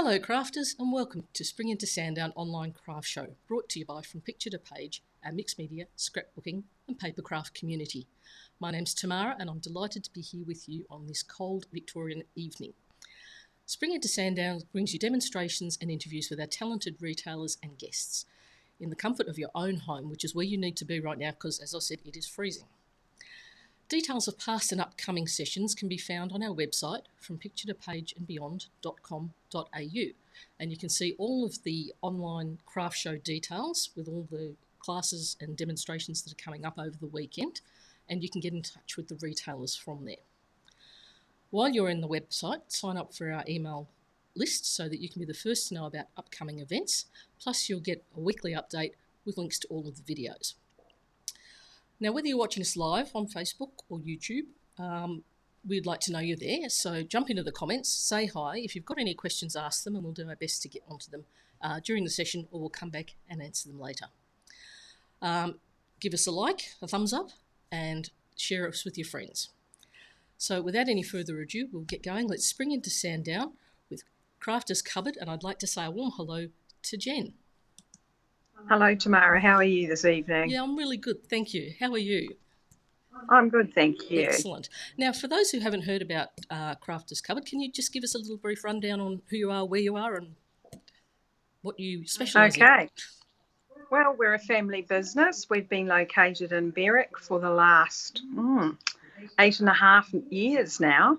Hello crafters and welcome to Spring into Sandown online craft show, brought to you by From Picture to Page, our mixed media, scrapbooking and papercraft community. My name's Tamara and I'm delighted to be here with you on this cold Victorian evening. Spring into Sandown brings you demonstrations and interviews with our talented retailers and guests in the comfort of your own home, which is where you need to be right now because, as I said, it is freezing. Details of past and upcoming sessions can be found on our website, FromPictureToPageAndBeyond.com.au, and you can see all of the online craft show details with all the classes and demonstrations that are coming up over the weekend, and you can get in touch with the retailers from there. While you're in the website, sign up for our email list so that you can be the first to know about upcoming events, plus you'll get a weekly update with links to all of the videos. Now, whether you're watching us live on Facebook or YouTube, we'd like to know you're there. So jump into the comments, say hi. If you've got any questions, ask them and we'll do our best to get onto them during the session, or we'll come back and answer them later. Give us a like, a thumbs up, and share us with your friends. So without any further ado, we'll get going. Let's spring into Sandown with Crafters Cupboard, and I'd like to say a warm hello to Jen. Hello, Tamara. How are you this evening? Yeah, I'm really good, thank you. How are you? I'm good, thank you. Excellent. Now, for those who haven't heard about Crafters Cupboard, can you just give us a little brief rundown on who you are, where you are, and what you specialise in? Okay. Well, we're a family business. We've been located in Berwick for the last 8.5 years now.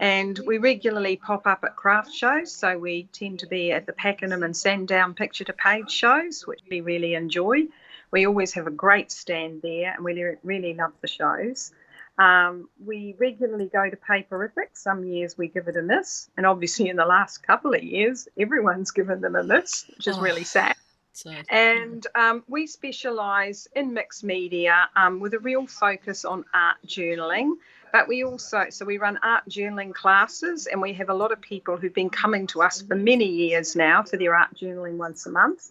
And we regularly pop up at craft shows, so we tend to be at the Pakenham and Sandown Picture to Page shows, which we really enjoy. We always have a great stand there, and we really love the shows. We regularly go to Papercrafts. Some years we give it a miss, and obviously in the last couple of years, everyone's given them a miss, which is really sad. And we specialise in mixed media with a real focus on art journaling. But we run art journaling classes, and we have a lot of people who've been coming to us for many years now for their art journaling once a month.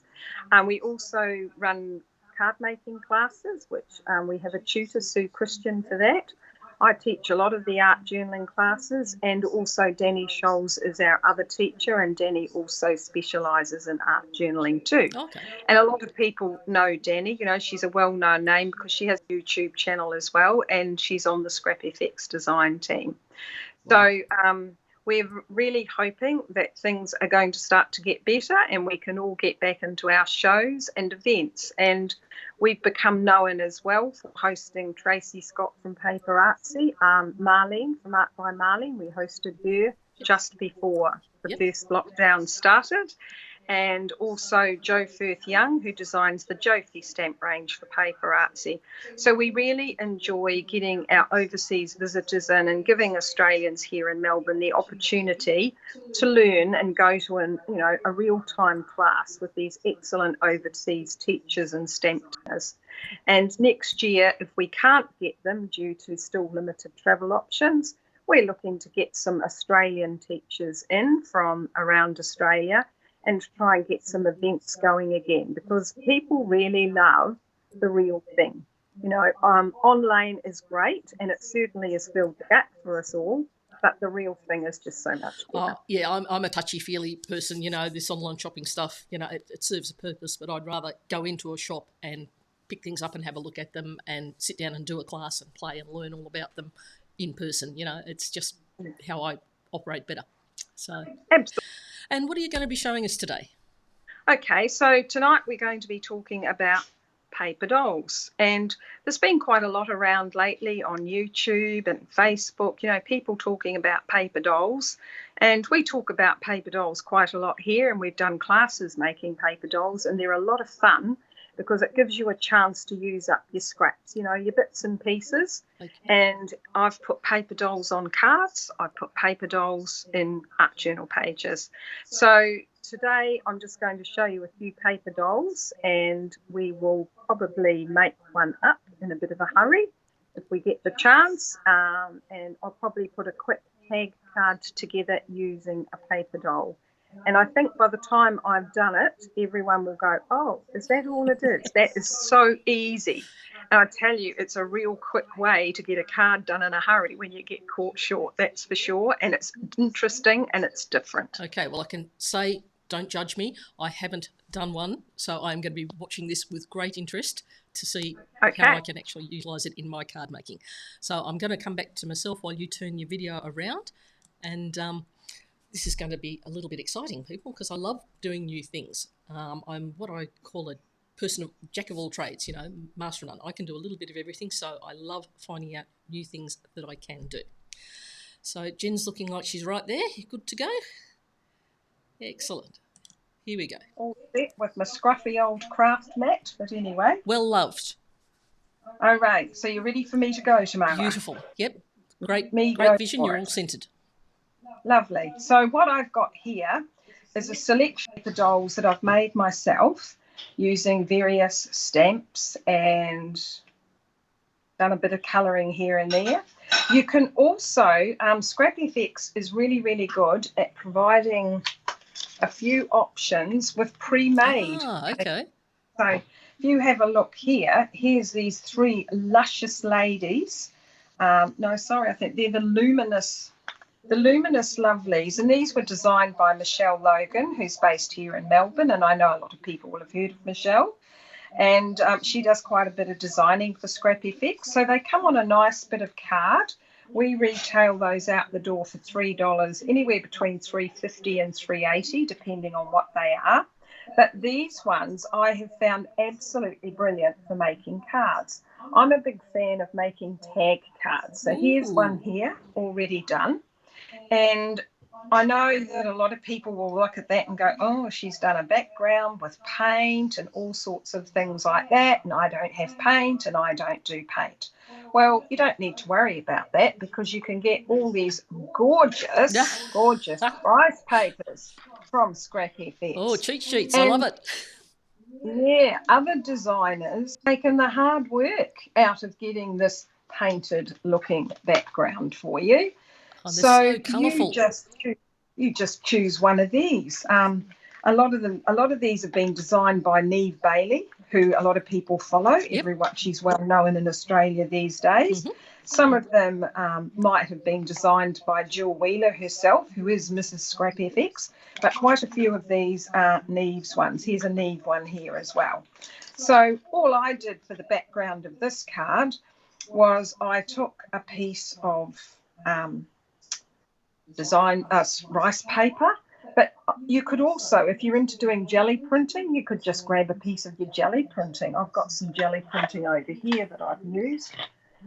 We also run card making classes, which we have a tutor, Sue Christian, for that. I teach a lot of the art journaling classes, and also Danny Scholes is our other teacher, and Danny also specialises in art journaling too. Okay. And a lot of people know Danny. You know, she's a well-known name because she has a YouTube channel as well, and she's on the Scrap FX design team. Wow. So we're really hoping that things are going to start to get better and we can all get back into our shows and events. And we've become known as well for hosting Tracy Scott from Paper Artsy, Marlene from Art by Marlene. We hosted her just before the first lockdown started. And also Jo Firth Young, who designs the Jofi stamp range for Paper Artsy. So we really enjoy getting our overseas visitors in and giving Australians here in Melbourne the opportunity to learn and go to a real-time class with these excellent overseas teachers and stampers. And next year, if we can't get them due to still limited travel options, we're looking to get some Australian teachers in from around Australia and try and get some events going again, because people really love the real thing. You know, online is great, and it certainly has filled the gap for us all, but the real thing is just so much better. Yeah, I'm a touchy-feely person, you know, this online shopping stuff, you know, it serves a purpose, but I'd rather go into a shop and pick things up and have a look at them and sit down and do a class and play and learn all about them in person. You know, it's just how I operate better. So, absolutely. And what are you going to be showing us today? Okay, so tonight we're going to be talking about paper dolls. And there's been quite a lot around lately on YouTube and Facebook, you know, people talking about paper dolls. And we talk about paper dolls quite a lot here, and we've done classes making paper dolls, and they're a lot of fun because it gives you a chance to use up your scraps, you know, your bits and pieces. Okay. And I've put paper dolls on cards. I've put paper dolls in art journal pages. So today I'm just going to show you a few paper dolls, and we will probably make one up in a bit of a hurry if we get the chance. And I'll probably put a quick tag card together using a paper doll. And I think by the time I've done it, everyone will go, oh, is that all it is? That is so easy. And I tell you, it's a real quick way to get a card done in a hurry when you get caught short, that's for sure. And it's interesting and it's different. Okay, well, I can say, don't judge me. I haven't done one, so I'm going to be watching this with great interest to see how I can actually utilise it in my card making. So I'm going to come back to myself while you turn your video around, and this is going to be a little bit exciting, people, because I love doing new things. I'm what I call a person of jack of all trades, you know, master of none. I can do a little bit of everything, so I love finding out new things that I can do. So Jen's looking like she's right there. You good to go? Excellent. Here we go. All set with my scruffy old craft mat, but anyway. Well loved. All right, so you're ready for me to go, Tamara? Beautiful. Yep. Great vision. You're all centred. Lovely. So what I've got here is a selection of dolls that I've made myself using various stamps and done a bit of colouring here and there. You can also, ScrapFX is really, really good at providing a few options with pre-made. Ah, okay. So if you have a look here, here's these three luscious ladies. No, sorry, I think they're the Luminous Lovelies, and these were designed by Michelle Logan, who's based here in Melbourne, and I know a lot of people will have heard of Michelle. And she does quite a bit of designing for ScrapFX. So they come on a nice bit of card. We retail those out the door for $3, anywhere between $3.50 and $3.80, depending on what they are. But these ones I have found absolutely brilliant for making cards. I'm a big fan of making tag cards. So here's one here already done. And I know that a lot of people will look at that and go, oh, she's done a background with paint and all sorts of things like that, and I don't have paint and I don't do paint. Well, you don't need to worry about that because you can get all these gorgeous rice papers from ScrapFX. Oh, cheat sheets. I love it. Yeah, other designers taken the hard work out of getting this painted looking background for you. Oh, so colourful. You just choose one of these. A lot of these have been designed by Neve Bailey, who a lot of people follow. Yep. She's well known in Australia these days. Mm-hmm. Some of them might have been designed by Jill Wheeler herself, who is Mrs. ScrapFX, but quite a few of these are Neve's ones. Here's a Neve one here as well. So all I did for the background of this card was I took a piece of rice paper, but you could also, if you're into doing jelly printing, you could just grab a piece of your jelly printing. I've got some jelly printing over here that I've used,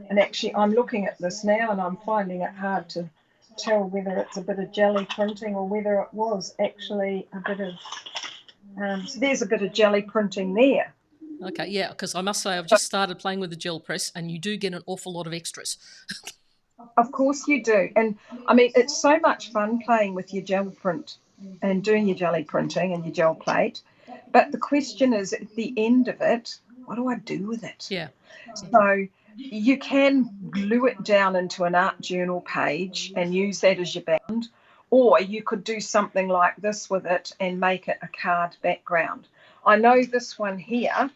and actually I'm looking at this now and I'm finding it hard to tell whether it's a bit of jelly printing or whether it was actually a bit of so there's a bit of jelly printing there. Okay, yeah, because I must say I've just started playing with the gel press and you do get an awful lot of extras. Of course you do. And, I mean, it's so much fun playing with your gel print and doing your jelly printing and your gel plate. But the question is, at the end of it, what do I do with it? Yeah. So you can glue it down into an art journal page and use that as your background, or you could do something like this with it and make it a card background. I know this one here,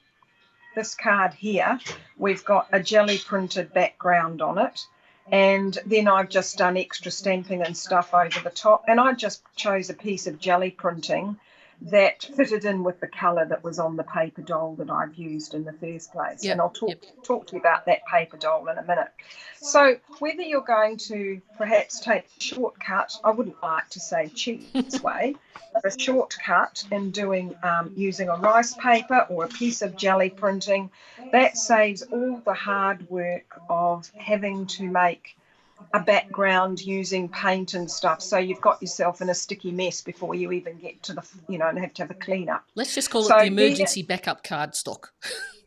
this card here, we've got a jelly printed background on it. And then I've just done extra stamping and stuff over the top. And I just chose a piece of jelly printing that fitted in with the colour that was on the paper doll that I've used in the first place. Yep. And I'll talk to you about that paper doll in a minute. So whether you're going to perhaps take a shortcut, I wouldn't like to say cheapest way, but a shortcut in doing using a rice paper or a piece of jelly printing, that saves all the hard work of having to make a background using paint and stuff, so you've got yourself in a sticky mess before you even get to the, and have to have a clean up. Let's just call it the emergency backup card stock.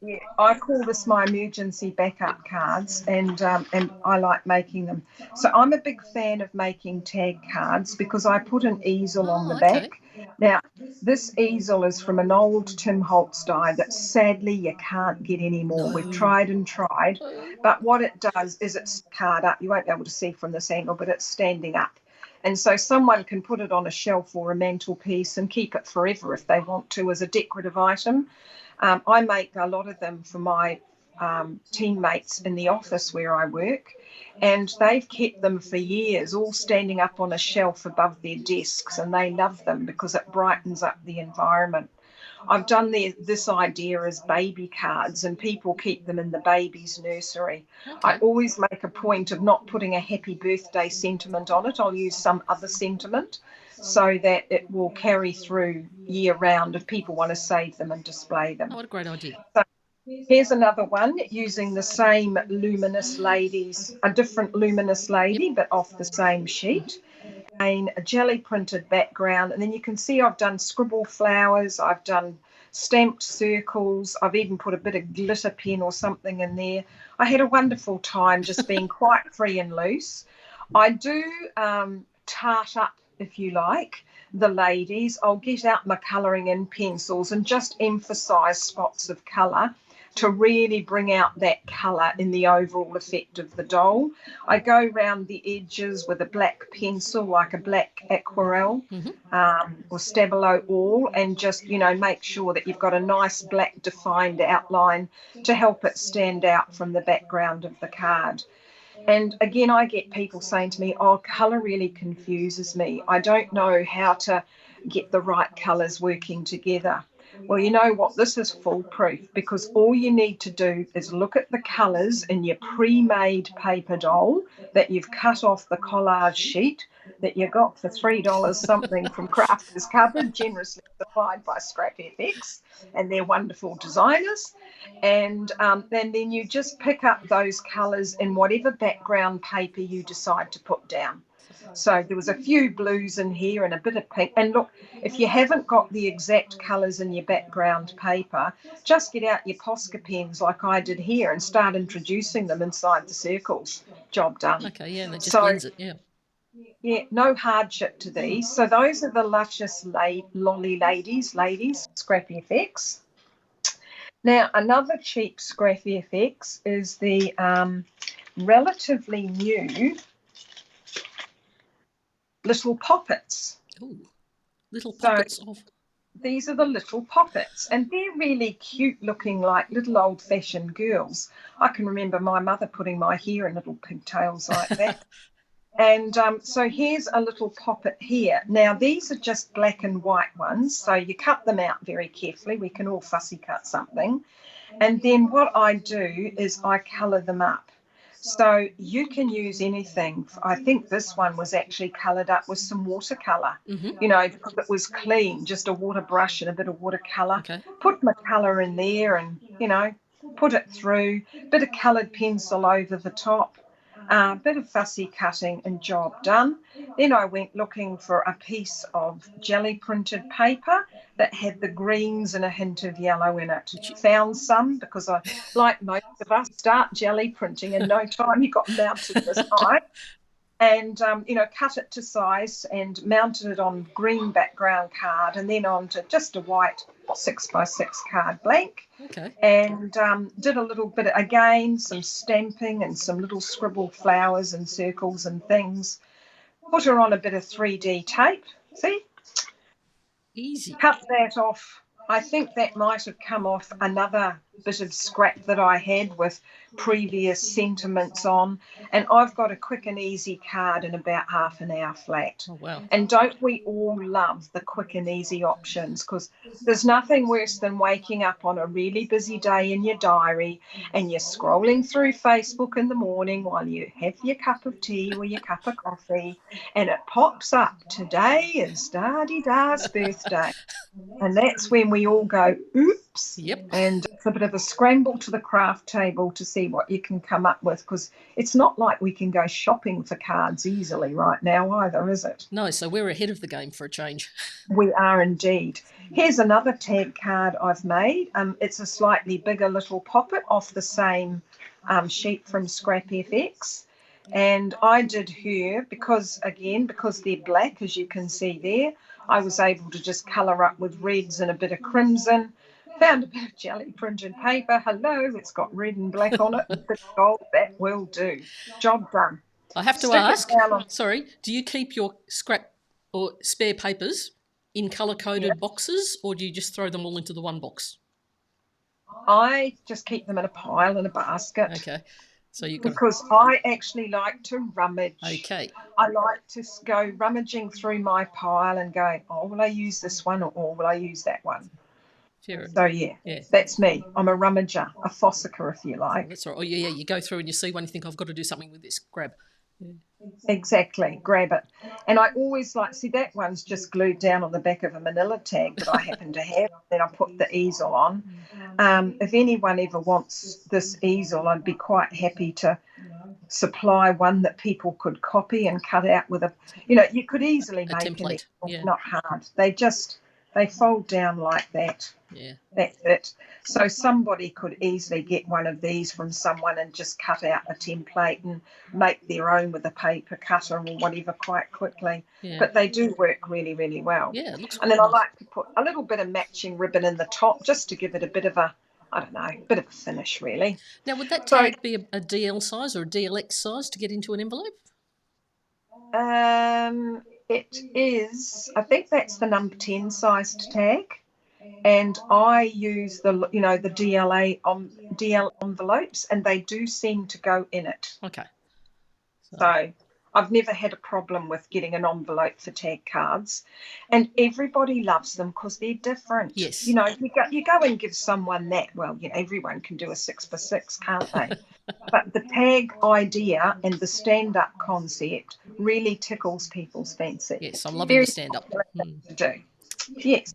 Yeah, I call this my emergency backup cards, and I like making them. So I'm a big fan of making tag cards because I put an easel on the back. Now, this easel is from an old Tim Holtz die that sadly you can't get anymore. No. We've tried and tried, but what it does is it's card up. You won't be able to see from this angle, but it's standing up. And so someone can put it on a shelf or a mantelpiece and keep it forever if they want to as a decorative item. I make a lot of them for my teammates in the office where I work, and they've kept them for years, all standing up on a shelf above their desks, and they love them because it brightens up the environment. I've done this idea as baby cards, and people keep them in the baby's nursery. Okay. I always make a point of not putting a happy birthday sentiment on it. I'll use some other sentiment so that it will carry through year round if people want to save them and display them. Oh, what a great idea. So here's another one using the same Luminous Ladies, a different Luminous Lady, but off the same sheet. Again, a jelly printed background, and then you can see I've done scribble flowers, I've done stamped circles, I've even put a bit of glitter pen or something in there. I had a wonderful time just being quite free and loose. I do tart up, if you like, the ladies. I'll get out my colouring in pencils and just emphasise spots of colour to really bring out that colour in the overall effect of the doll. I go round the edges with a black pencil, like a black aquarelle or Stabilo All, and just, make sure that you've got a nice black defined outline to help it stand out from the background of the card. And again, I get people saying to me, oh, colour really confuses me. I don't know how to get the right colours working together. Well, you know what? This is foolproof, because all you need to do is look at the colours in your pre-made paper doll that you've cut off the collage sheet that you got for $3 something from Crafters Cupboard, generously supplied by Scrap FX, and they're wonderful designers. And then you just pick up those colours in whatever background paper you decide to put down. So there was a few blues in here and a bit of pink. And look, if you haven't got the exact colours in your background paper, just get out your Posca pens like I did here and start introducing them inside the circles. Job done. Okay, yeah, and that just blends it, yeah. Yeah, no hardship to these. So those are the Luscious Lolly Ladies, Scrap FX. Now, another cheap Scrap FX is the relatively new Little Poppets. Ooh, little poppets of. These are the Little Poppets, and they're really cute looking, like little old-fashioned girls. I can remember my mother putting my hair in little pigtails like that. And so here's a little poppet here. Now, these are just black and white ones, so you cut them out very carefully. We can all fussy cut something. And then what I do is I colour them up. So you can use anything. I think this one was actually coloured up with some watercolour, because it was clean, just a water brush and a bit of watercolour. Okay. Put my colour in there and, put it through, bit of coloured pencil over the top. Bit of fussy cutting and job done. Then I went looking for a piece of jelly printed paper that had the greens and a hint of yellow in it. Found some, because I, like most of us, start jelly printing in no time. You got mounted this high. And, cut it to size and mounted it on green background card and then onto just a white 6x6 card blank. Okay. And did a little bit, again, some stamping and some little scribble flowers and circles and things. Put her on a bit of 3D tape. See? Easy. Cut that off. I think that might have come off another bit of scrap that I had with previous sentiments on, and I've got a quick and easy card in about half an hour flat. Oh, wow. And don't we all love the quick and easy options? Because there's nothing worse than waking up on a really busy day in your diary and you're scrolling through Facebook in the morning while you have your cup of tea or your cup of coffee, and it pops up, today is Da-di-Da's birthday. And that's when we all go, oops. Yep. And it's a bit of a scramble to the craft table to see what you can come up with, because it's not like we can go shopping for cards easily right now either, is it? No, so we're ahead of the game for a change. We are indeed. Here's another tag card I've made. It's a slightly bigger little poppet off the same sheet from Scrap FX. And I did her because they're black, as you can see there, I was able to just colour up with reds and a bit of crimson. Found a bit of jelly printed paper. Hello, it's got red and black on it. A bit of gold. That will do. Job done. I have to stick it ask, down on. sorry, do you keep your scrap or spare papers in colour-coded boxes, or do you just throw them all into the one box? I just keep them in a pile in a basket. Okay. So you've got because I actually like to rummage. Okay. I like to go rummaging through my pile and going, oh, will I use this one or will I use that one? Fair. So, that's me. I'm a rummager, a fossicker, if you like. That's right. Oh, yeah, you go through and you see one, you think, I've got to do something with this. Grab. Yeah. Exactly. Grab it. And I always see that one's just glued down on the back of a manila tag that I happen to have. Then I put the easel on. If anyone ever wants this easel, I'd be quite happy to supply one that people could copy and cut out with you could easily make template. It's not hard. They fold down like that. Yeah. That's it. So somebody could easily get one of these from someone and just cut out a template and make their own with a paper cutter or whatever quite quickly. Yeah. But they do work really, really well. Yeah, it looks And then I nice. like to put a little bit of matching ribbon in the top just to give it a bit of a, I don't know, bit of a finish, really. Now, would that tag be a DL size or a DLX size to get into an envelope? It is, I think that's the number 10 sized tag. And I use the DL envelopes, and they do seem to go in it. Okay. So I've never had a problem with getting an envelope for tag cards, and everybody loves them because they're different. Yes. You go and give someone that. Well, everyone can do a 6x6, can't they? But the tag idea and the stand-up concept really tickles people's fancy. Yes, I'm loving the stand-up. To do. Yes.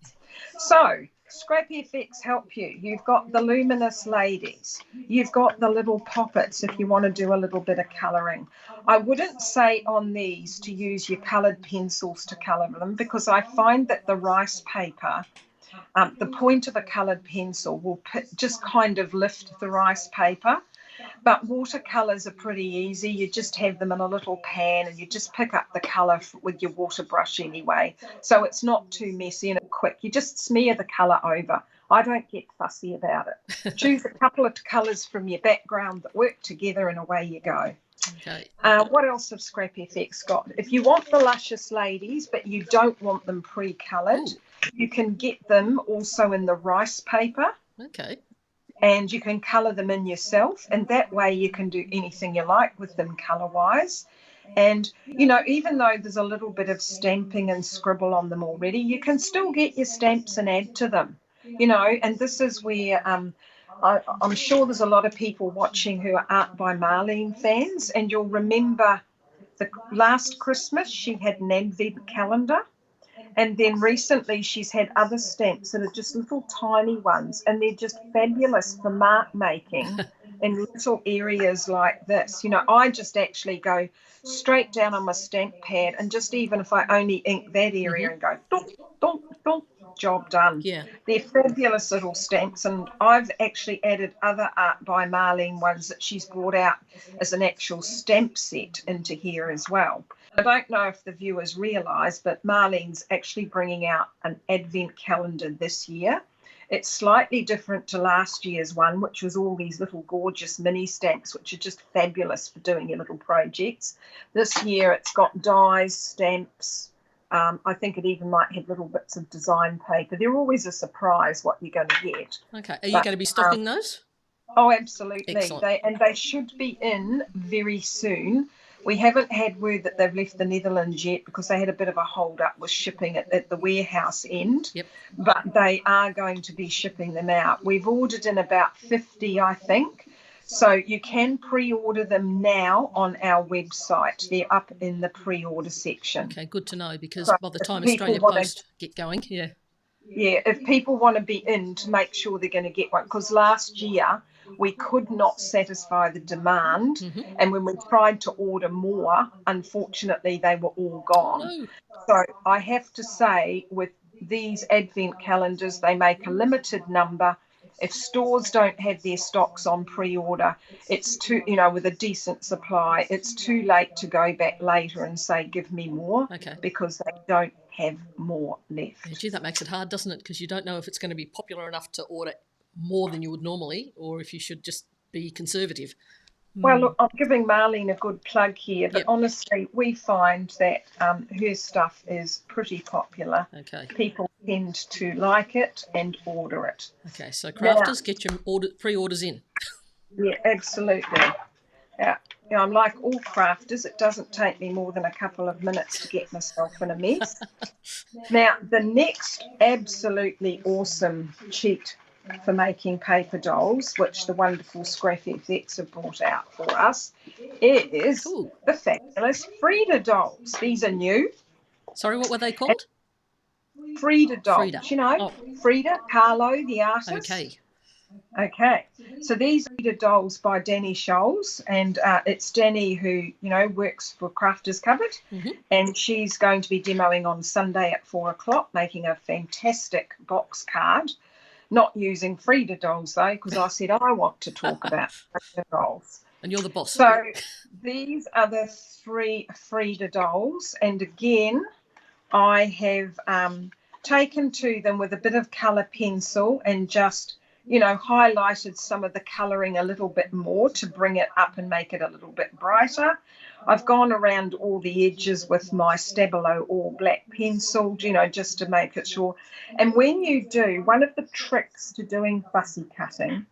So, Scrap FX help you. You've got the Luminous Ladies. You've got the little poppets if you want to do a little bit of colouring. I wouldn't say on these to use your coloured pencils to colour them, because I find that the rice paper, the point of a coloured pencil will just kind of lift the rice paper. But watercolours are pretty easy. You just have them in a little pan and you just pick up the colour with your water brush anyway. So it's not too messy and quick. You just smear the colour over. I don't get fussy about it. Choose a couple of colours from your background that work together and away you go. Okay. What else have Scrap FX got? If you want the Luscious Ladies but you don't want them pre-coloured, you can get them also in the rice paper. Okay. And you can colour them in yourself, and that way you can do anything you like with them colour-wise. And, even though there's a little bit of stamping and scribble on them already, you can still get your stamps and add to them, and this is where I'm sure there's a lot of people watching who are Art by Marlene fans, and you'll remember the last Christmas she had an advent calendar. And then recently she's had other stamps that are just little tiny ones, and they're just fabulous for mark making in little areas like this. I just actually go straight down on my stamp pad, and just even if I only ink that area and go, donk, donk, donk, job done. Yeah. They're fabulous little stamps, and I've actually added other Art by Marlene ones that she's brought out as an actual stamp set into here as well. I don't know if the viewers realise, but Marlene's actually bringing out an advent calendar this year. It's slightly different to last year's one, which was all these little gorgeous mini stamps, which are just fabulous for doing your little projects. This year it's got dies, stamps. I think it even might have little bits of design paper. They're always a surprise what you're going to get. Okay. Are you going to be stocking those? Oh, absolutely. Excellent. They should be in very soon. We haven't had word that they've left the Netherlands yet, because they had a bit of a hold-up with shipping at the warehouse end. Yep. But they are going to be shipping them out. We've ordered in about 50, I think. So you can pre-order them now on our website. They're up in the pre-order section. Okay, good to know, because So by the time Australia Post get going, Yeah, if people want to be in, to make sure they're going to get one, because last year we could not satisfy the demand, and when we tried to order more, unfortunately they were all gone. No. So I have to say, with these advent calendars, they make a limited number. If stores don't have their stocks on pre-order, it's too, with a decent supply, it's too late to go back later and say, give me more, because they don't have more left. Yeah, gee, that makes it hard, doesn't it? Because you don't know if it's going to be popular enough to order more than you would normally, or if you should just be conservative. Well, look, I'm giving Marlene a good plug here, but Yep. honestly, we find that her stuff is pretty popular. Okay. People tend to like it and order it. Okay, so Now, crafters, get your pre-orders in. yeah, absolutely. Yeah. You know, I'm like all crafters. It doesn't take me more than a couple of minutes to get myself in a mess. Now, the next absolutely awesome cheat for making paper dolls, which the wonderful Scrap FX have brought out for us, is Ooh. the fabulous Frida dolls. These are new. Sorry, what were they called? Frida dolls. Frida. You know, Frida Kahlo, the artist. Okay. Okay, so these are dolls by Danny Scholes, and it's Danny who, you know, works for Crafters Cupboard, and she's going to be demoing on Sunday at 4 o'clock, making a fantastic box card. Not using Frida dolls though, because I said I want to talk about Frida dolls. And you're the boss. So these are the 3 Frida dolls, and again, I have taken to them with a bit of colour pencil and just, you know, highlighted some of the colouring a little bit more to bring it up and make it a little bit brighter. I've gone around all the edges with my Stabilo all black pencil, you know, just to make it sure. And when you do, one of the tricks to doing fussy cutting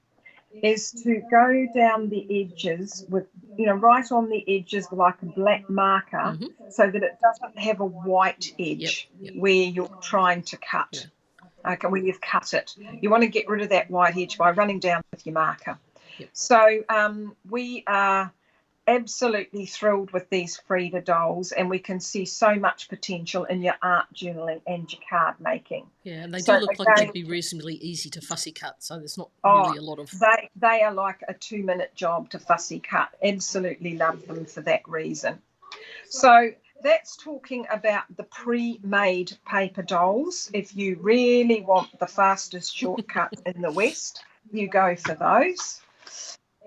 is to go down the edges with, you know, right on the edges with like a black marker so that it doesn't have a white edge where you're trying to cut. Okay, where you've cut it. You want to get rid of that white edge by running down with your marker. So we are absolutely thrilled with these Frida dolls, and we can see so much potential in your art journaling and your card making. Yeah, and they do look like they'd be reasonably easy to fussy cut, so there's not really a lot of... They are like a 2-minute job to fussy cut. Absolutely love them for that reason. So that's talking about the pre-made paper dolls. If you really want the fastest shortcut in the West, you go for those.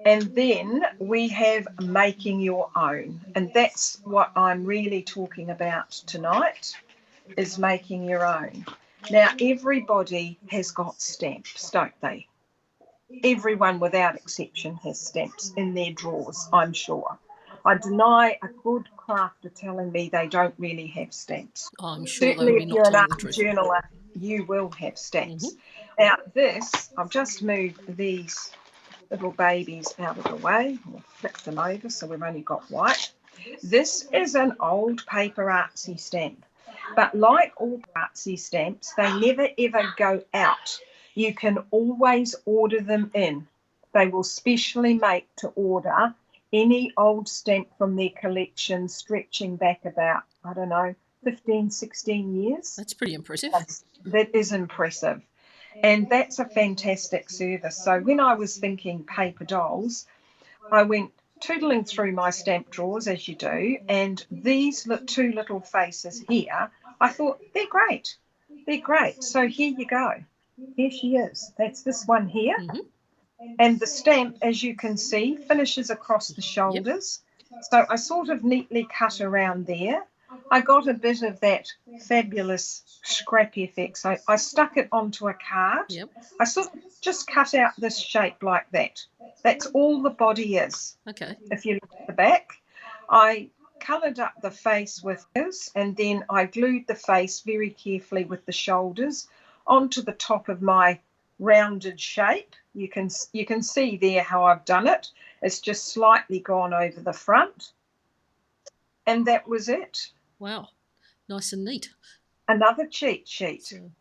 And then we have making your own. And that's what I'm really talking about tonight, is making your own. Now, everybody has got stamps, don't they? Everyone without exception has stamps in their drawers, I'm sure. I deny a good crafter telling me they don't really have stamps. Oh, I'm sure certainly if you're an art journaler, you will have stamps. Now this, I've just moved these little babies out of the way. We'll flip them over so we've only got white. This is an old paper artsy stamp, but like all artsy stamps, they never ever go out. You can always order them in. They will specially make to order any old stamp from their collection stretching back about, I don't know, 15, 16 years. That's pretty impressive. That is impressive. And that's a fantastic service. So when I was thinking paper dolls, I went tootling through my stamp drawers, as you do, and these 2 little faces here, I thought, they're great. They're great. So here you go. Here she is. That's this one here. And the stamp, as you can see, finishes across the shoulders. So I sort of neatly cut around there. I got a bit of that fabulous Scrap FX. I stuck it onto a card. I sort of just cut out this shape like that. That's all the body is. Okay. If you look at the back, I coloured up the face with this, and then I glued the face very carefully with the shoulders onto the top of my rounded shape. You can see there how I've done it. It's just slightly gone over the front, and that was it. Wow, nice and neat. Another cheat sheet. So,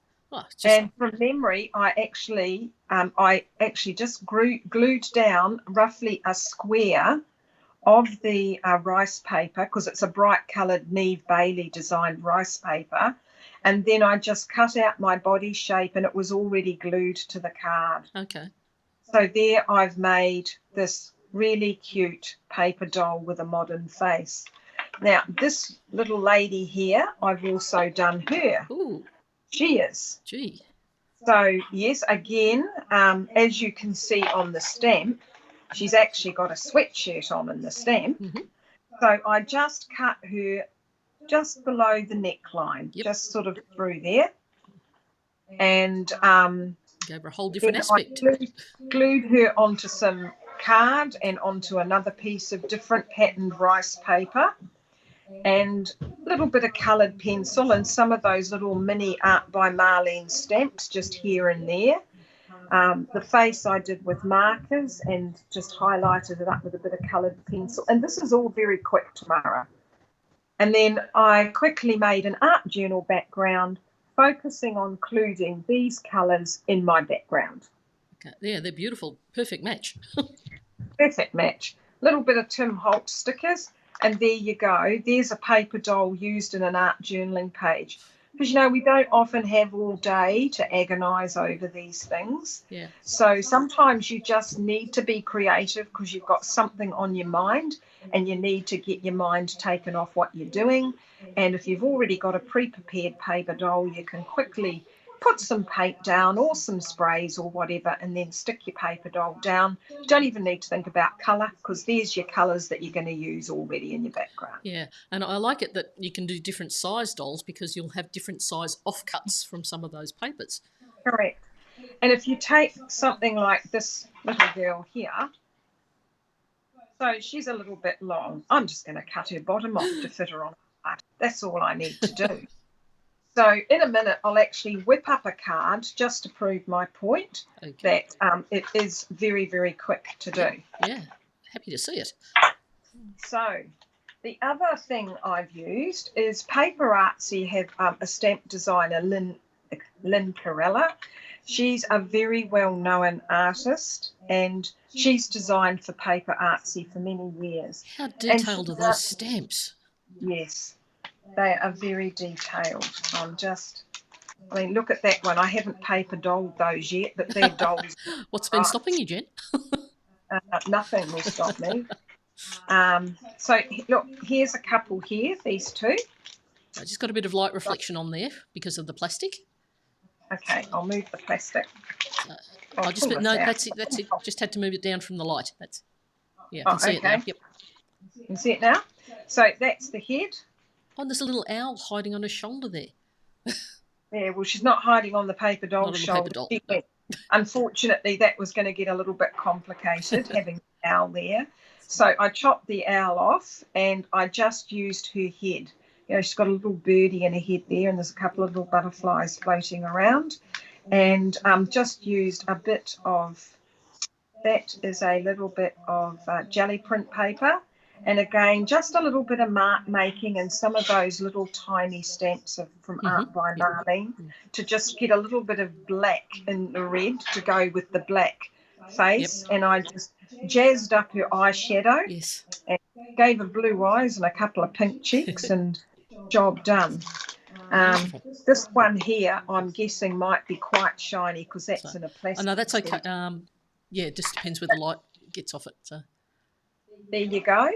and from memory, I actually just glued down roughly a square of the rice paper, because it's a bright coloured Neve Bailey designed rice paper, and then I just cut out my body shape, and it was already glued to the card. Okay. So there I've made this really cute paper doll with a modern face. Now, this little lady here, I've also done her. Ooh. She is. Gee. So, yes, again, as you can see on the stamp, she's actually got a sweatshirt on in the stamp. So I just cut her just below the neckline, just sort of through there. And gave her a whole different aspect. I glued her onto some card and onto another piece of different patterned rice paper, and a little bit of coloured pencil and some of those little mini Art by Marlene stamps just here and there. The face I did with markers and just highlighted it up with a bit of coloured pencil. And this is all very quick, Tamara. And then I quickly made an art journal background, focusing on including these colours in my background. Okay. Yeah, they're beautiful. Perfect match. Perfect match. A little bit of Tim Holt stickers, and there you go. There's a paper doll used in an art journaling page. Because, you know, we don't often have all day to agonise over these things. Yeah. So sometimes you just need to be creative because you've got something on your mind and you need to get your mind taken off what you're doing. And if you've already got a pre-prepared paper doll, you can quickly put some paint down or some sprays or whatever and then stick your paper doll down. You don't even need to think about colour because there's your colours that you're going to use already in your background. Yeah, and I like it that you can do different size dolls because you'll have different size offcuts from some of those papers. Correct. And if you take something like this little girl here, so she's a little bit long. I'm just going to cut her bottom off to fit her on. That's all I need to do. So in a minute, I'll actually whip up a card just to prove my point that it is very, very quick to do. Yeah, happy to see it. So the other thing I've used is Paper Artsy have a stamp designer, Lynn Carella. She's a very well-known artist and she's designed for Paper Artsy for many years. How detailed are those stamps? Yes. They are very detailed. I mean, look at that one. I haven't paper dolled those yet, but they're dolls. What's been stopping you, Jen? Nothing will stop me. So, look, here's a couple here, these two. I just got a bit of light reflection on there because of the plastic. Okay, I'll move the plastic. That's it. That's it. Just had to move it down from the light. I can see it now. Yep. You can see it now? So that's the head. Oh, there's a little owl hiding on her shoulder there. Yeah, well, she's not hiding on the paper doll's shoulder. No. Unfortunately, that was going to get a little bit complicated, having the owl there. So I chopped the owl off and I just used her head. You know, she's got a little birdie in her head there and there's a couple of little butterflies floating around. And just used a bit of, that is a little bit of jelly print paper. And again, just a little bit of mark making and some of those little tiny stamps from Art by Marlene to just get a little bit of black in the red to go with the black face. And I just jazzed up her eyeshadow and gave her blue eyes and a couple of pink cheeks and job done. This one here, I'm guessing, might be quite shiny because that's in a plastic. Oh, no, that's okay. Yeah, it just depends where the light gets off it. So there you go.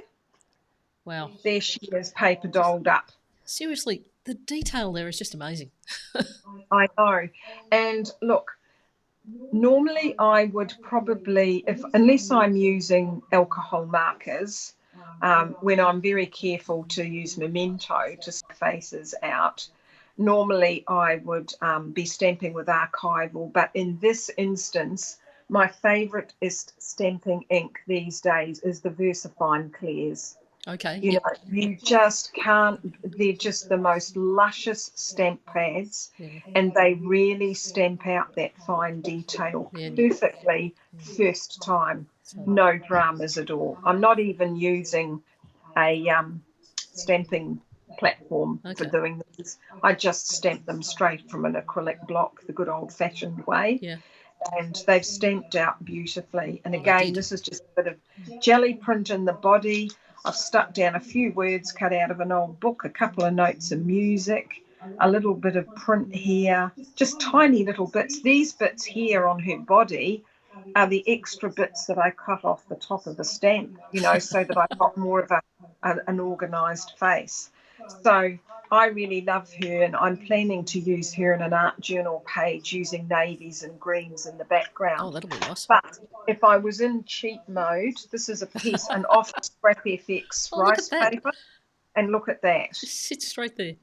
Wow. There she is, paper dolled up. Seriously, the detail there is just amazing. I know. And look, normally I would probably, unless I'm using alcohol markers, when I'm very careful to use memento to faces out, normally I would be stamping with archival. But in this instance, my favourite stamping ink these days is the VersaFine Clears. Okay. You know, you just can't, they're just the most luscious stamp pads and they really stamp out that fine detail perfectly first time. No dramas at all. I'm not even using a stamping platform for doing this. I just stamp them straight from an acrylic block, the good old-fashioned way. Yeah. And they've stamped out beautifully. And again, this is just a bit of jelly print in the body. I've stuck down a few words cut out of an old book, a couple of notes of music, a little bit of print here, just tiny little bits. These bits here on her body are the extra bits that I cut off the top of the stamp, you know, so that I've got more of an organised face. So I really love her and I'm planning to use her in an art journal page using navies and greens in the background. Oh, that'll be nice. But if I was in cheat mode, this is a piece, an off Scrap FX rice paper. And look at that. Just sits straight there.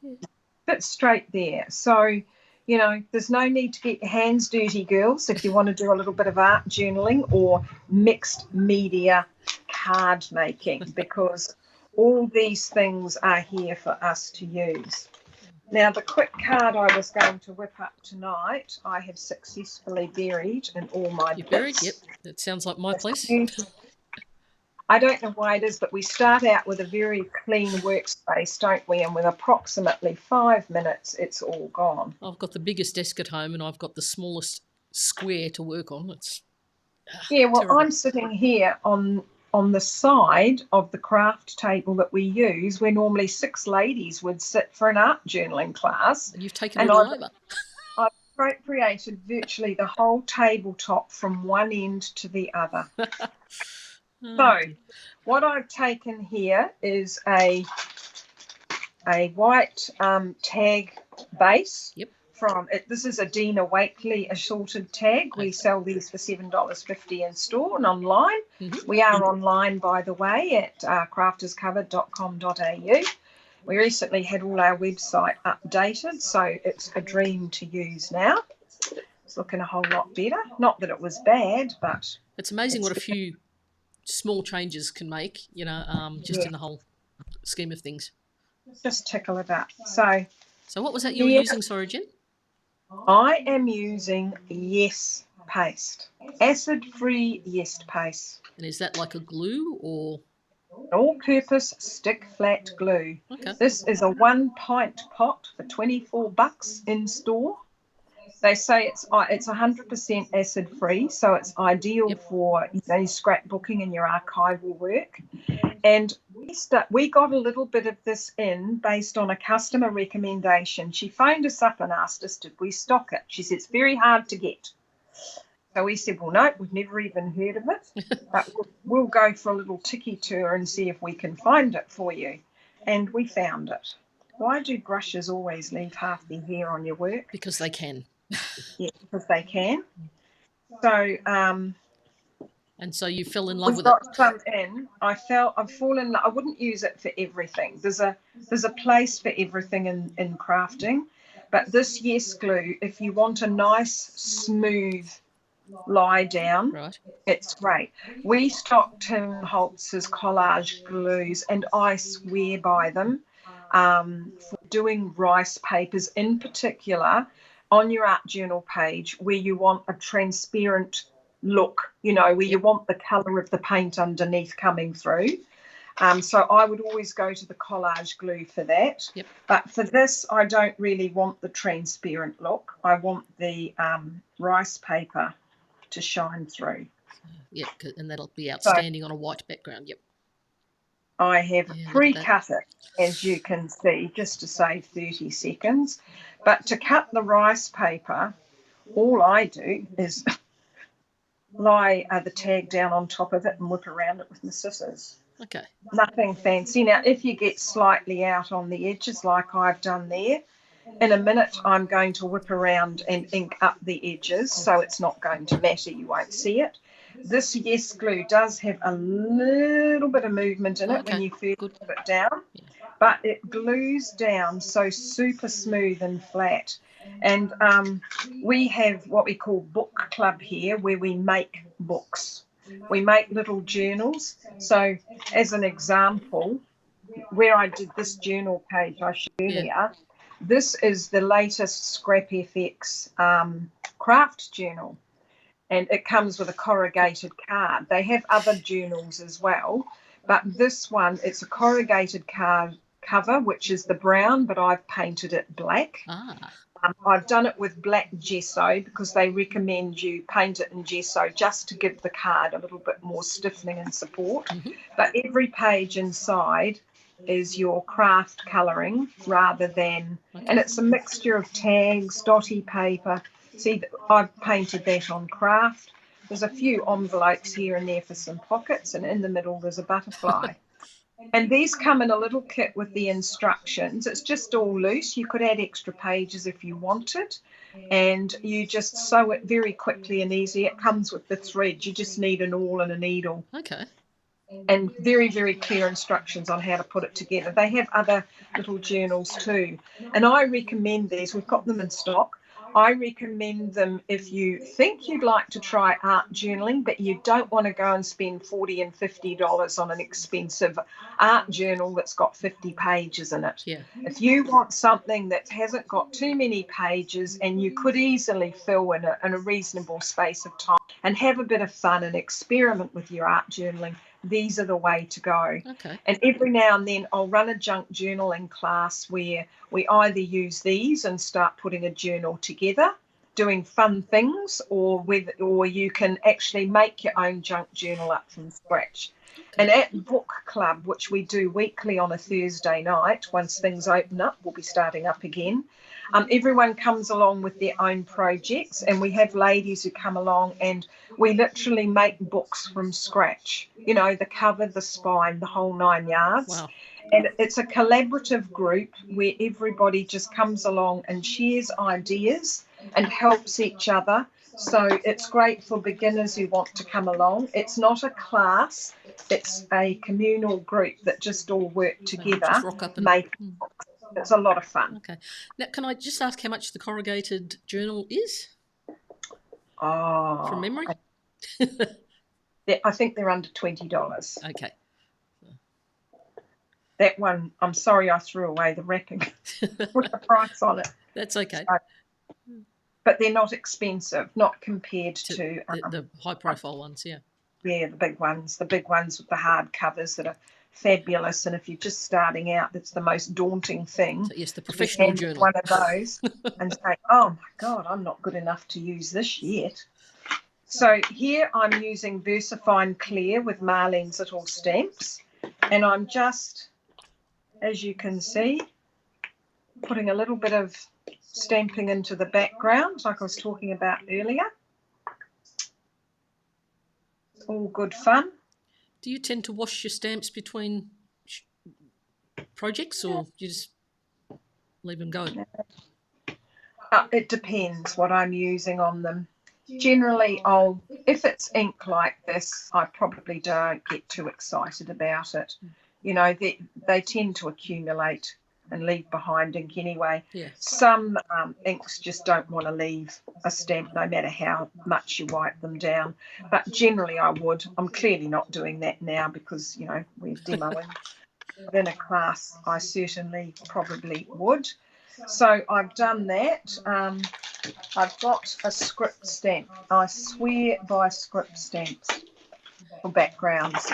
Fits straight there. So, You know, there's no need to get your hands dirty, girls, if you want to do a little bit of art journaling or mixed media card making, because all these things are here for us to use. Now, the quick card I was going to whip up tonight, I have successfully buried in all my You bits. buried? Yep, that sounds like my place. I don't know why it is, but we start out with a very clean workspace, don't we? And with approximately 5 minutes, it's all gone. I've got the biggest desk at home and I've got the smallest square to work on. It's yeah, well, terrible. I'm sitting here on the side of the craft table that we use, where normally 6 ladies would sit for an art journaling class. And you've taken it all over. I've appropriated virtually the whole tabletop from one end to the other. So what I've taken here is a white tag base. Yep. From it. This is a Dina Wakely assorted tag. We sell these for $7.50 in store and online. Mm-hmm. We are online, by the way, at crafterscovered.com.au. We recently had all our website updated, so it's a dream to use now. It's looking a whole lot better. Not that it was bad, but it's amazing what a few small changes can make, you know, just in the whole scheme of things. Just tickle it up. So what was that you were using, sorry, Jen? I am using Yes paste, acid-free Yes paste. And is that like a glue or? All-purpose stick flat glue. Okay. This is a 1 pint pot for $24 in store. They say it's 100% acid-free, so it's ideal for scrapbooking and your archival work. And we got a little bit of this in based on a customer recommendation. She phoned us up and asked us, did we stock it? She said, it's very hard to get. So we said, well, no, we've never even heard of it, but we'll go for a little tiki tour and see if we can find it for you. And we found it. Why do brushes always leave half their hair on your work? Because they can. Yeah, because they can. So, and so you fell in love with it. We've got some in. I've fallen in love. I wouldn't use it for everything. There's a place for everything in crafting, but this Yes glue, if you want a nice smooth lie down, right, it's great. We stock Tim Holtz's collage glues, and I swear by them. For doing rice papers in particular, on your art journal page where you want a transparent look, where you want the colour of the paint underneath coming through. So I would always go to the collage glue for that. Yep. But for this, I don't really want the transparent look. I want the rice paper to shine through. Yep, and that'll be outstanding on a white background. Yep. I have pre-cut it, as you can see, just to save 30 seconds. But to cut the rice paper, all I do is lie the tag down on top of it and whip around it with my scissors. Okay. Nothing fancy. Now, if you get slightly out on the edges like I've done there, in a minute I'm going to whip around and ink up the edges, so it's not going to matter. You won't see it. This Yes glue does have a little bit of movement in it when you first put it down, but it glues down so super smooth and flat. And we have what we call book club here, where we make books. We make little journals. So as an example, where I did this journal page I showed earlier, this is the latest Scrap FX craft journal, and it comes with a corrugated card. They have other journals as well, but this one, it's a corrugated card cover, which is the brown, but I've painted it black. I've done it with black gesso because they recommend you paint it in gesso just to give the card a little bit more stiffening and support. But every page inside is your craft colouring rather than, and it's a mixture of tags, dotty paper. See, I've painted that on craft. There's a few envelopes here and there for some pockets, and in the middle there's a butterfly. And these come in a little kit with the instructions. It's just all loose. You could add extra pages if you wanted, and you just sew it very quickly and easy. It comes with the thread. You just need an awl and a needle. Okay. And very, very clear instructions on how to put it together. They have other little journals too, and I recommend these. We've got them in stock. I recommend them if you think you'd like to try art journaling, but you don't want to go and spend $40 and $50 on an expensive art journal that's got 50 pages in it. Yeah. If you want something that hasn't got too many pages and you could easily fill in a reasonable space of time and have a bit of fun and experiment with your art journaling, these are the way to go. Okay. And every now and then I'll run a junk journaling class where we either use these and start putting a journal together, doing fun things, or you can actually make your own junk journal up from scratch. And at Book Club, which we do weekly on a Thursday night, once things open up, we'll be starting up again. Everyone comes along with their own projects, and we have ladies who come along and we literally make books from scratch. You know, the cover, the spine, the whole 9 yards. Wow. And it's a collaborative group where everybody just comes along and shares ideas and helps each other. So it's great for beginners who want to come along. It's not a class, it's a communal group that just all work together. Just rock up and make books. It's a lot of fun. Okay. Now, can I just ask how much the corrugated journal is? Oh, From memory? I think they're under $20. Okay. That one, I'm sorry I threw away the wrapping with the price on it. That's okay. So, but they're not expensive, not compared to the high-profile ones, yeah. Yeah, the big ones with the hard covers that are fabulous. And if you're just starting out, that's the most daunting thing. So, yes, the professional journal. One of those and say, oh my God, I'm not good enough to use this yet. So here I'm using VersaFine Clear with Marlene's little stamps. And I'm just, as you can see, putting a little bit of stamping into the background, like I was talking about earlier. It's all good fun. Do you tend to wash your stamps between projects, or you just leave them go? It depends what I'm using on them. Generally, if it's ink like this, I probably don't get too excited about it. You know, they tend to accumulate and leave behind ink anyway. Yeah. Some inks just don't want to leave a stamp no matter how much you wipe them down. But generally I would. I'm clearly not doing that now because, you know, we're demoing. In a class, I certainly probably would. So I've done that. I've got a script stamp. I swear by script stamps for backgrounds.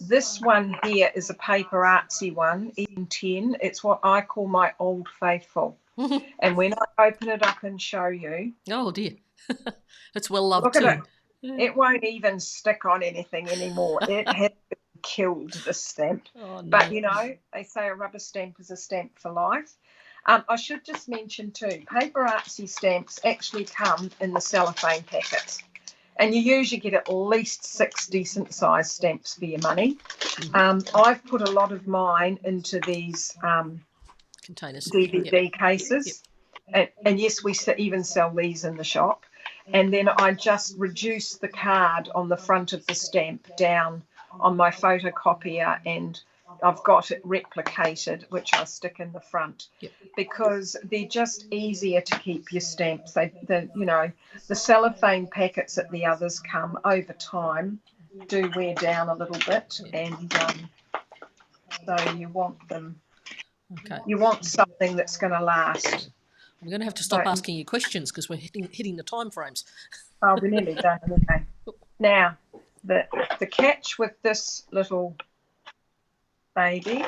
This one here is a paper artsy one, E10. It's what I call my old faithful. And when I open it up and show you... Oh, dear. It's well loved too. Look at it. It won't even stick on anything anymore. It has killed the stamp. Oh, no. But, you know, they say a rubber stamp is a stamp for life. I should just mention too, paper artsy stamps actually come in the cellophane packets. And you usually get at least 6 decent sized stamps for your money. I've put a lot of mine into these containers, DVD cases. And yes, we even sell these in the shop. And then I just reduce the card on the front of the stamp down on my photocopier, and I've got it replicated, which I stick in the front, because they're just easier to keep your stamps. The cellophane packets that the others come over time do wear down a little bit, and so you want them. Okay. You want something that's going to last. I'm going to have to stop asking you questions because we're hitting the time frames. Oh, we're nearly done. Okay. Now, the catch with this little baby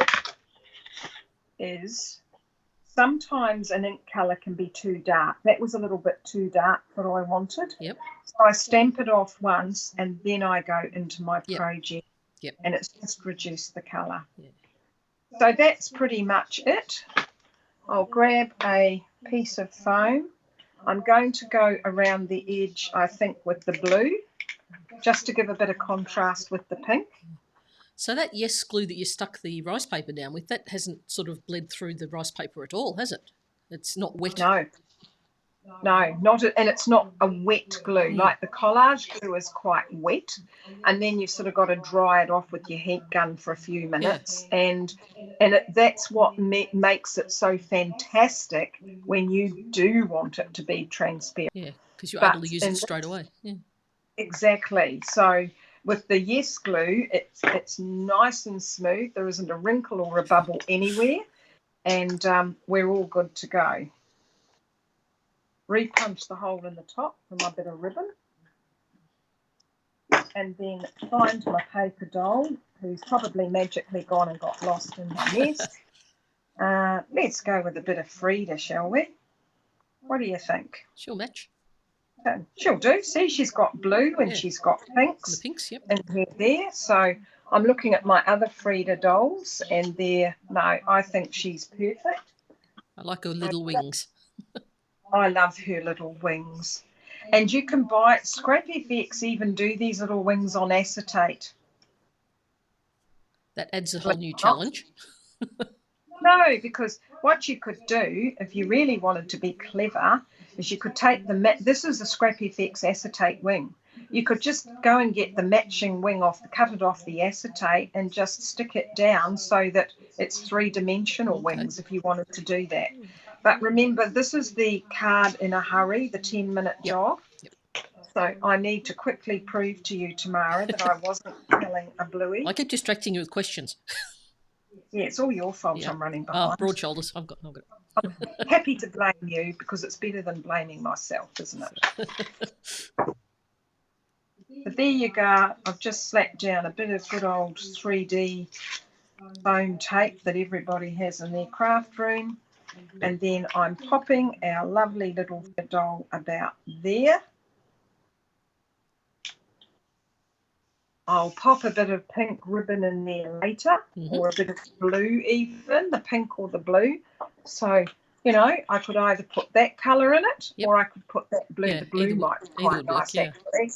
is sometimes an ink colour can be too dark. That was a little bit too dark for what I wanted. Yep. So I stamp it off once and then I go into my project. Yep. And it's just reduced the colour. Yep. So that's pretty much it. I'll grab a piece of foam. I'm going to go around the edge, I think, with the blue, just to give a bit of contrast with the pink. So that yes glue that you stuck the rice paper down with, that hasn't sort of bled through the rice paper at all, has it? It's not wet. No, not and it's not a wet glue. Like the collage glue is quite wet, and then you've sort of got to dry it off with your heat gun for a few minutes, and that's what makes it so fantastic when you do want it to be transparent. Yeah, because you're able to use it straight away. Yeah. Exactly. So with the Yes glue, it's nice and smooth. There isn't a wrinkle or a bubble anywhere, and we're all good to go. Repunch the hole in the top for my bit of ribbon, and then find my paper doll, who's probably magically gone and got lost in my nest. Let's go with a bit of Frida, shall we? What do you think? She'll match. She'll do. See, she's got blue and she's got pinks. The pinks, yep. In her there. So I'm looking at my other Frida dolls, and I think she's perfect. I like her little wings. I love her little wings. And you can buy, ScrapFX even do these little wings on acetate. That adds a whole new challenge. No, because what you could do, if you really wanted to be clever, is you could take this is a ScrapFX acetate wing. You could just go and get the matching wing cut it off the acetate and just stick it down so that it's three-dimensional wings if you wanted to do that. But remember, this is the card in a hurry, the 10-minute job. Yep. So I need to quickly prove to you, Tamara, that I wasn't killing a bluey. I keep distracting you with questions. Yeah, it's all your fault. I'm running behind. Broad shoulders. I've got it. I'm happy to blame you because it's better than blaming myself, isn't it? But there you go. I've just slapped down a bit of good old 3D foam tape that everybody has in their craft room. And then I'm popping our lovely little doll about there. I'll pop a bit of pink ribbon in there later, or a bit of blue even, the pink or the blue. So, I could either put that colour in it or I could put that blue. Yeah, the blue might be quite nice, actually.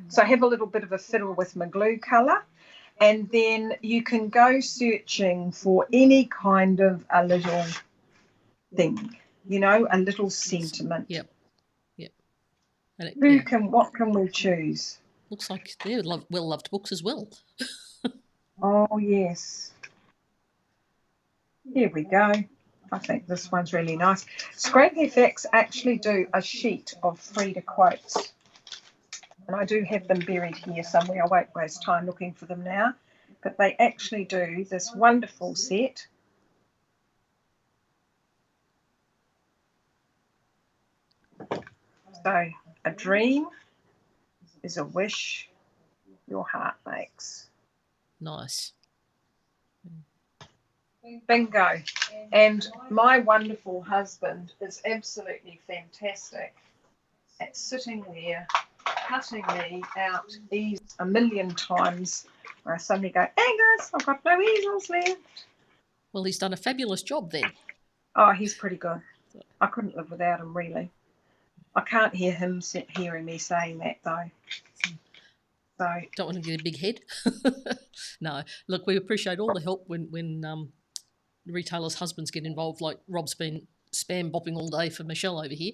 So I have a little bit of a fiddle with my glue colour. And then you can go searching for any kind of a little thing, a little sentiment. Yep. And what can we choose? Looks like they're well-loved books as well. Oh, yes. Here we go. I think this one's really nice. ScrapFX actually do a sheet of Frida quotes. And I do have them buried here somewhere. I won't waste time looking for them now. But they actually do this wonderful set. So, a dream is a wish your heart makes. Nice. Bingo. And my wonderful husband is absolutely fantastic at sitting there, cutting me out these a million times. Where I suddenly go, Angus, I've got no easels left. Well, he's done a fabulous job then. Oh, he's pretty good. I couldn't live without him, really. I can't hear him hearing me saying that, though. So don't want to get a big head. No, look, we appreciate all the help when retailers' husbands get involved. Like Rob's been spam bopping all day for Michelle over here.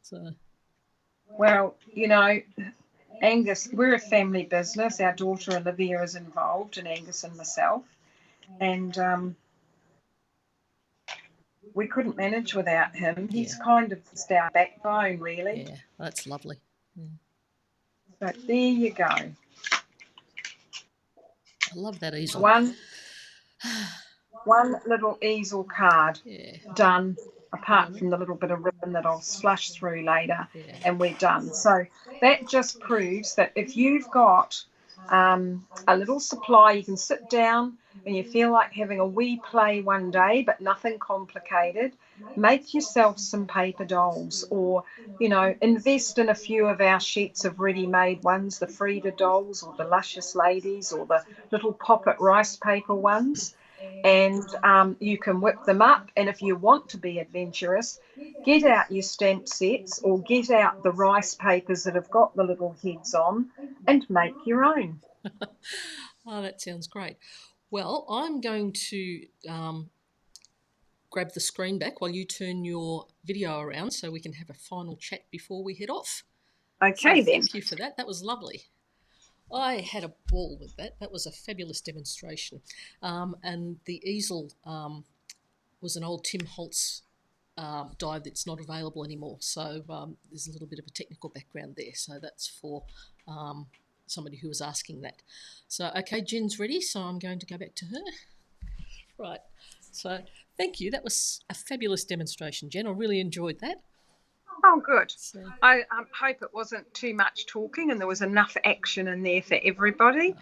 So, well, Angus, we're a family business. Our daughter Olivia is involved, and Angus and myself, and we couldn't manage without him. He's kind of just our backbone, really. Yeah, that's lovely. Yeah. So there you go. I love that easel. One little easel card done, apart from the little bit of ribbon that I'll slush through later, and we're done. So that just proves that if you've got a little supply, you can sit down and you feel like having a wee play one day, but nothing complicated. Make yourself some paper dolls, or invest in a few of our sheets of ready-made ones, the Frida dolls or the Luscious Ladies or the little pocket rice paper ones, and you can whip them up. And if you want to be adventurous, get out your stamp sets or get out the rice papers that have got the little heads on and make your own. Oh, that sounds great. Well, I'm going to grab the screen back while you turn your video around so we can have a final chat before we head off. Okay, so then. Thank you for that. That was lovely. I had a ball with that. That was a fabulous demonstration. And the easel was an old Tim Holtz die that's not available anymore. So there's a little bit of a technical background there. So that's for somebody who was asking that. So, okay, Jen's ready, so I'm going to go back to her. Right. So thank you. That was a fabulous demonstration, Jen. I really enjoyed that. Oh, good. So, I hope it wasn't too much talking and there was enough action in there for everybody.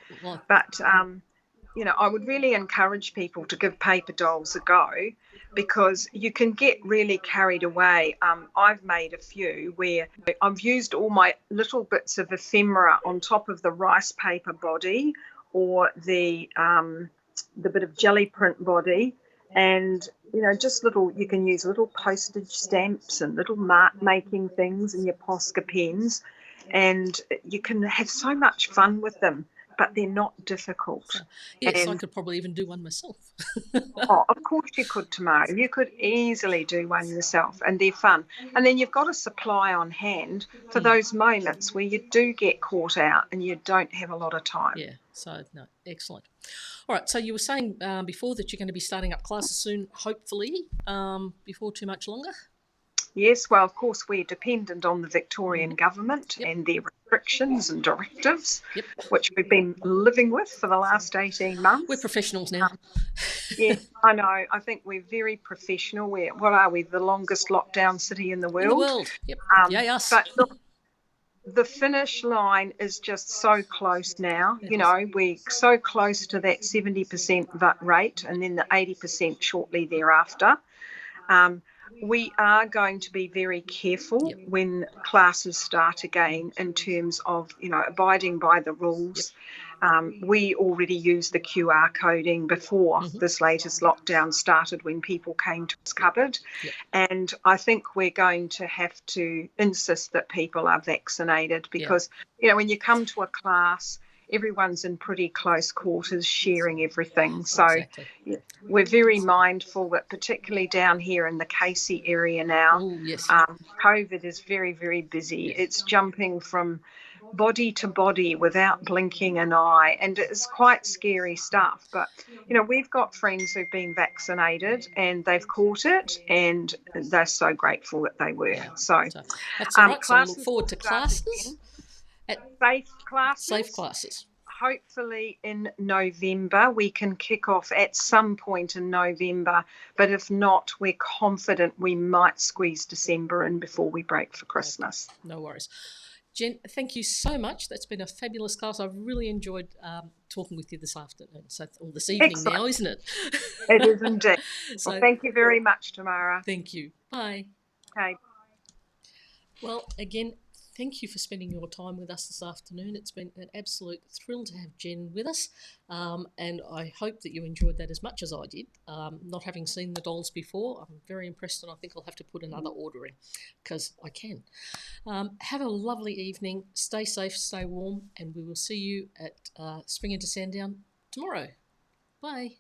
But, I would really encourage people to give paper dolls a go because you can get really carried away. I've made a few where I've used all my little bits of ephemera on top of the rice paper body or the bit of jelly print body. And, just you can use little postage stamps and little mark making things in your Posca pens, and you can have so much fun with them, but they're not difficult. Yes, I could probably even do one myself. Oh, of course you could, Tamara. You could easily do one yourself, and they're fun. And then you've got a supply on hand for those moments where you do get caught out and you don't have a lot of time. Yeah, so, no, excellent. All right, so you were saying before that you're going to be starting up classes soon, hopefully, before too much longer? Yes, well, of course, we're dependent on the Victorian government and their restrictions and directives, which we've been living with for the last 18 months. We're professionals now. Yes, I know. I think we're very professional. What are we, the longest lockdown city in the world? In the world, yep. Yay, us. But look, the finish line is just so close now. We're so close to that 70% rate and then the 80% shortly thereafter. We are going to be very careful when classes start again in terms of, abiding by the rules. We already used the QR coding before this latest lockdown started when people came to us cupboard. And I think we're going to have to insist that people are vaccinated because, when you come to a class, everyone's in pretty close quarters sharing everything. So we're very mindful that particularly down here in the Casey area now, COVID is very, very busy. It's jumping from body to body without blinking an eye, and it's quite scary stuff. But, we've got friends who've been vaccinated and they've caught it and they're so grateful that they were. So that's all right. So I look forward to classes. Safe classes. Hopefully in November. We can kick off at some point in November, but if not, we're confident we might squeeze December in before we break for Christmas. No worries. Jen, thank you so much. That's been a fabulous class. I've really enjoyed talking with you this afternoon, or this evening now, isn't it? It is indeed. Well, thank you very much, Tamara. Thank you. Bye. Okay. Well, again, thank you for spending your time with us this afternoon. It's been an absolute thrill to have Jen with us, and I hope that you enjoyed that as much as I did. Not having seen the dolls before, I'm very impressed, and I think I'll have to put another order in because I can. Have a lovely evening. Stay safe, stay warm, and we will see you at Spring into Sandown tomorrow. Bye.